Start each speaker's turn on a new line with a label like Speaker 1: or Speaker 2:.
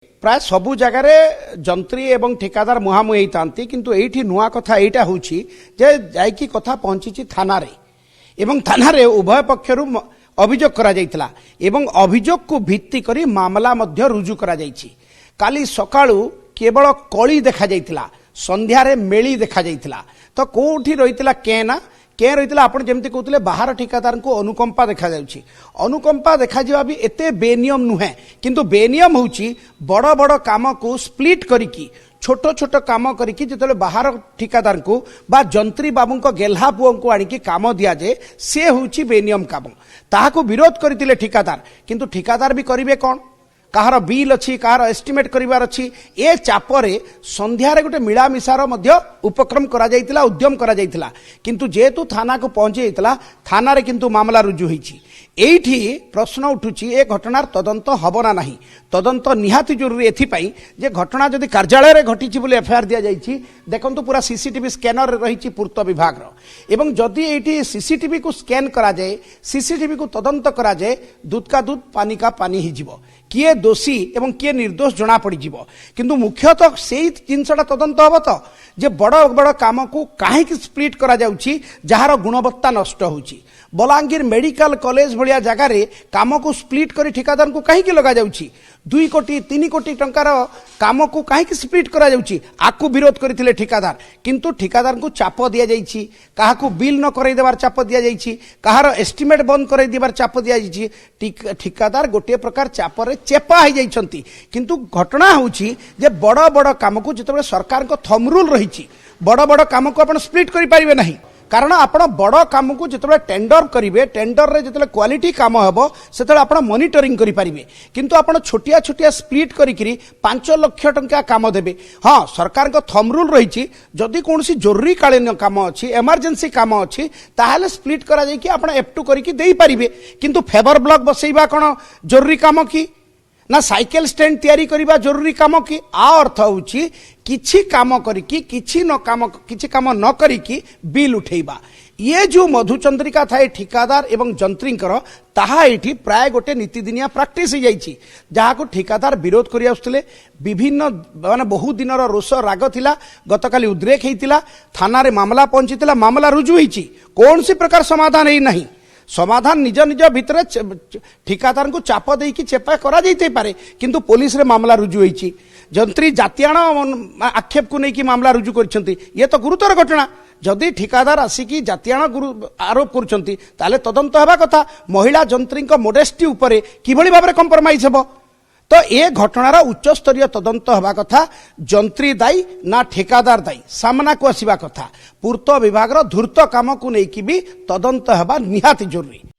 Speaker 1: प्राय सबु जगार जंत्री एवं ठेकादार मुहामुही होता किंतु एठी नुआ कथा एटा होची जे जाइकी कथा पहुंची थाना रे एवं थाना रे उभय पक्षरु अभियोग करा जाइतला एवं अभियोग को भित्ति करी मामला मध्य रुजु करा जाइछि। काली सकाळु केवल कली देखा जाइतला, संध्या रे मेली देखा जाइतला। तो कोठी रहितला केना के रही आपड़ जमी कहते बाहर ठिकादार को अनुकंपा देखा जाउछि। अनुकंपा देखा जावा भी एते बेनियम नुहे किंतु बेनियम होउछि बड़ बड़ काम को स्प्लिट करिकी छोट छोट काम करिकी जतले बाहर ठिकादार को बा जंत्री बाबू को गेल्हा पुओ को आनिकी काम दिया जाए से होउछि बेनियम काम। ताहाको विरोध करथिले ठिकादार किंतु ठिकादार भी करिवे कोन, कहार बिल अच्छी कहार एस्टिमेट करिवार अच्छी ए चापरे संध्यारे गोटे मिलामिशार मध्य उपक्रम करा जाइतिला, उद्यम करा जाइतिला किंतु जेतु थाना को पहुंची जाइतिला थाना रे किंतु मामला रुजु होईछि। एठी प्रश्न उठुछि ए घटनार तदंत हबना नाही। तदंत निहाती जरूरी एथिपाई जे घटना जदि कार्यालय रे घटिछि बोले एफआईआर दिया जाइछि। देखंतु पूरा सीसीटीवी स्कैनर रहिछि पूर्त विभाग रो एवं जदि एठी सीसीटीवी को स्कैन करा जाए, सीसीटीवी को तदंत करा जाए, दूध का दूध पानी का पानी ही जीवो, किए दोषी एवं किए निर्दोष जना पड़ जीवो। किंतु मुख्यतः सेही जिनसटा तदंत हबो तो जे बड़ बड़ काम को काहे कि स्प्लिट करा जाउछि जहार गुणवत्ता नष्ट होउछि। बलांगीर मेडिकल कॉलेज भलिया जगह रे काम को स्प्लिट करी ठिकादार को काहे कि लगा जाउछि। 2 कोटी 3 कोटी टंकार काम को काहे कि स्प्लिट करा जाउछि आकु विरोध करथिले ठिकादार किंतु ठिकादार को चाप दिया जाइछि, काहा को बिल न करई देबार चाप दिया जाइछि, काहार एस्टिमेट बंद करई देबार चाप दिया जाइछि। ठिकादार गोटे प्रकार चाप रे चेपा हो जाइछंती किंतु घटना होउछि जे बड़ बड़ काम को जतबे सरकार को थम रूल रहिछि बड़ बड़ काम को आपण स्प्लिट करि परिबे नहीं। कारण आपण बड़ काम को जिते टेंडर करेंगे, टेंडर रे जिते क्वालिटी काम हम से आप मॉनिटरिंग करि परिबे किंतु आपण छोटिया छोटिया स्प्लिट करी 5 लाख टंका काम देबे। हाँ, सरकार को थम रूल रही जदि कौन जरूरी कालीन काम अच्छी एमरजेंसी काम अच्छी ताहले स्प्लिट करा जाय कि आपण F2 करिकी देई परिबे किंतु फेवर ब्लॉक बसैबा कोन जरूरी काम की ना साइकेल स्टैंड तैयारी करिबा जरूरी काम की। आ अर्थ होउछि किछि काम करिकी किछि काम न करिकी बिल उठेबा। ये जो मधुचंद्रिका थाए ठिकादार एवं जंत्रींकर ताहा एठी प्राय गोटे नीतिदिनिया प्रैक्टिस हो जाइछि जहा को ठिकादार विरोध करि आउस्तले। विभिन्न माने बहुत दिनर रोष राग थिला, गतकाली उद्रेक हेतिला, थाना रे मामला पहुंचीतिला, मामला रुजु होईछि, कौन सी प्रकार समाधान हेई नहीं। समाधान निज निज भितर ठिकादार को चाप देकी चेपा करा जाइते पारे किंतु पुलिस रे मामला रुजु होईछि। जंत्री जातियाण आक्षेप को लेकिन मामला रुजु करछंती, ये तो गुरुतर घटना। जदि ठिकादार आसिकी जातियाण आरोप करछंती ताले तदंत हेबा कथा। महिला जंत्री मोडेस्टी उपरे किभଳି भाबरे कंप्रोमाइज हेबो तो ए घटनार उच्च स्तरीय तदंत हवा कथा। जंत्री दायी ना ठेकादार दायी सामना को आसवा कथा। पूर्त विभाग धूर्त काम को लेकिन भी तदंत हवा निहाती जरूरी।